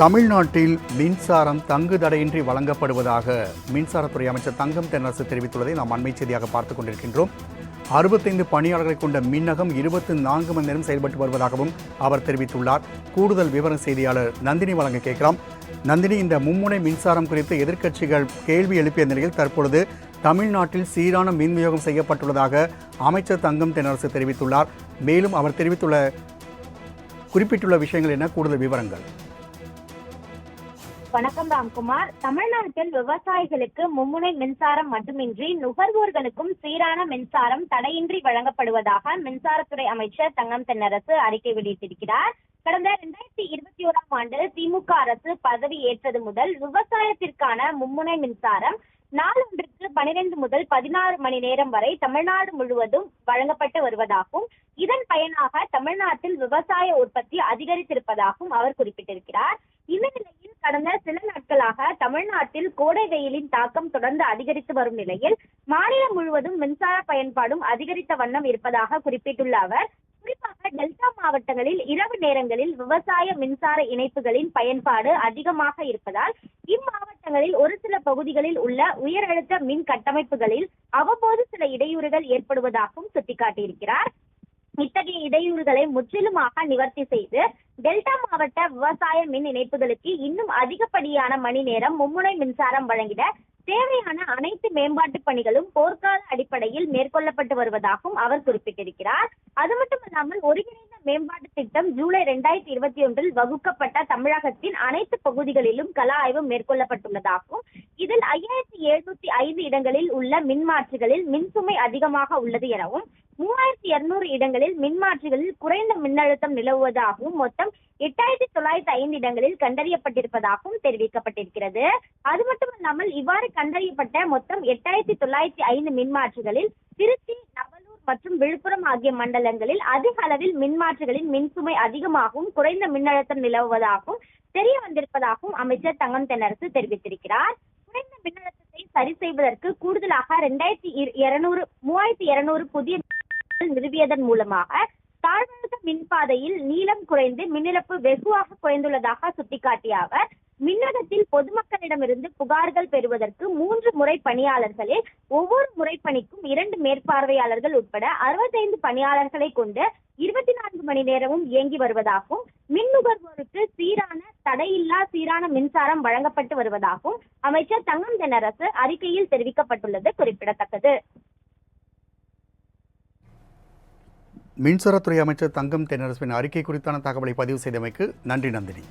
தமிழ்நாட்டில் மின்சாரம் தங்கு தடையின்றி வழங்கப்படுவதாக மின்சாரத்துறை அமைச்சர் தங்கம் தென்னரசு தெரிவித்துள்ளதை நாம் அண்மை செய்தியாக பார்த்துக் கொண்டிருக்கின்றோம். 65 பணியாளர்களை கொண்ட மின்னகம் 24 மணி நேரம் செயல்பட்டு வருவதாகவும் அவர் தெரிவித்துள்ளார். கூடுதல் விவரம் செய்தியாளர் நந்தினி வழங்க கேட்கலாம். நந்தினி, இந்த மும்முனை மின்சாரம் குறித்து எதிர்க்கட்சிகள் கேள்வி எழுப்பிய நிலையில் தற்பொழுது தமிழ்நாட்டில் சீரான மின் விநியோகம் செய்யப்பட்டுள்ளதாக அமைச்சர் தங்கம் தென்னரசு தெரிவித்துள்ளார். மேலும் அவர் குறிப்பிட்டுள்ள விஷயங்கள் என்ன? கூடுதல் விவரங்கள். வணக்கம் ராம்குமார். தமிழ்நாட்டில் விவசாயிகளுக்கு மும்முனை மின்சாரம் மட்டுமின்றி நுகர்வோர்களுக்கும் சீரான மின்சாரம் தடையின்றி வழங்கப்படுவதாக மின்சாரத்துறை அமைச்சர் தங்கம் தென்னரசு அறிக்கை வெளியிட்டிருக்கிறார். கடந்த 2021ஆம் ஆண்டு திமுக அரசு பதவி ஏற்றது முதல் விவசாயத்திற்கான மும்முனை மின்சாரம் நாளொன்றுக்கு 12 முதல் 16 மணி நேரம் வரை தமிழ்நாடு முழுவதும் வழங்கப்பட்டு வருவதாகவும் இதன் பயனாக தமிழ்நாட்டில் விவசாய உற்பத்தி அதிகரித்திருப்பதாகவும் அவர் குறிப்பிட்டிருக்கிறார். இந்த நிலையில் கடந்த சில நாட்களாக தமிழ்நாட்டில் கோடை வெயிலின் தாக்கம் தொடர்ந்து அதிகரித்து வரும் நிலையில் மாநிலம் முழுவதும் மின்சார பயன்பாடும் அதிகரித்த வண்ணம் இருப்பதாக குறிப்பிட்டுள்ள அவர், குறிப்பாக டெல்டா மாவட்டங்களில் இரவு நேரங்களில் விவசாய மின்சார இணைப்புகளின் பயன்பாடு அதிகமாக இருப்பதால் இம்மாவட்டங்களில் ஒரு சில பகுதிகளில் உள்ள உயர் அழுத்த மின் கட்டமைப்புகளில் அவ்வப்போது சில இடையூறுகள் ஏற்படுவதாகவும் சுட்டிக்காட்டியிருக்கிறார். இத்தகைய இடையூறுகளை முற்றிலுமாக நிவர்த்தி செய்து டெல்டா மாவட்ட விவசாய மின் இணைப்புகளுக்கு இன்னும் அதிகப்படியான மணி நேரம் மும்முனை மின்சாரம் வழங்கிட தேவையான அனைத்து மேம்பாட்டு பணிகளும் போர்க்கால அடிப்படையில் மேற்கொள்ளப்பட்டு வருவதாகவும் அவர் குறிப்பிட்டிருக்கிறார். அது மட்டுமல்லாமல் ஒருங்கிணைந்த மேம்பாட்டு திட்டம் ஜூலை 2021 வகுக்கப்பட்ட தமிழகத்தின் அனைத்து பகுதிகளிலும் கள ஆய்வு மேற்கொள்ளப்பட்டுள்ளதாகவும் இதில் 5705 இடங்களில் உள்ள மின்மாற்றிகளில் மின்சுமை அதிகமாக உள்ளது எனவும் 3200 இடங்களில் மின்மாற்றிகளில் குறைந்த மின்னழுத்தம் நிலவுவதாகவும் மொத்தம் 8905 இடங்களில் கண்டறியப்பட்டிருப்பதாகவும் தெரிவிக்கப்பட்டிருக்கிறது. அது மட்டுமல்லாமல் இவ்வாறு கண்டறியப்பட்ட மொத்தம் 8905 மின்மாற்றிகளில் திருச்சி, நவலூர் மற்றும் விழுப்புரம் ஆகிய மண்டலங்களில் அதிக அளவில் மின்மாற்றிகளின் மின்சுமை அதிகமாகவும் குறைந்த மின்னழுத்தம் நிலவுவதாகவும் தெரிய வந்திருப்பதாகவும் அமைச்சர் தங்கம் தென்னரசு தெரிவித்திருக்கிறார். குறைந்த மின்னழுத்தத்தை சரி செய்வதற்கு கூடுதலாக 3200 புதிய நிறுவியதன் மூலமாக தாழ்வழுத்த மின்பாதையில் நீளம் குறைந்து மின்னிழப்பு வெகுவாக குறைந்துள்ளதாக சுட்டிக்காட்டிய அவர், மின்னகத்தில் பொதுமக்களிடமிருந்து புகார்கள் பெறுவதற்கு 3 முறை பணியாளர்களில் ஒவ்வொரு முறைப்பணிக்கும் 2 மேற்பார்வையாளர்கள் உட்பட 65 பணியாளர்களை கொண்டு 24 மணி நேரமும் இயங்கி வருவதாகவும் மின் நுகர்வோருக்கு சீரான மின்சாரம் வழங்கப்பட்டு வருவதாகவும் அமைச்சர் தங்கம் தென்னரசு அறிக்கையில் தெரிவிக்கப்பட்டுள்ளது குறிப்பிடத்தக்கது. மின்சாரத்துறை அமைச்சர் தங்கம் தென்னரசுவின் அறிக்கை குறித்தான தகவலை பதிவு செய்தமைக்கு நன்றி நந்தினி.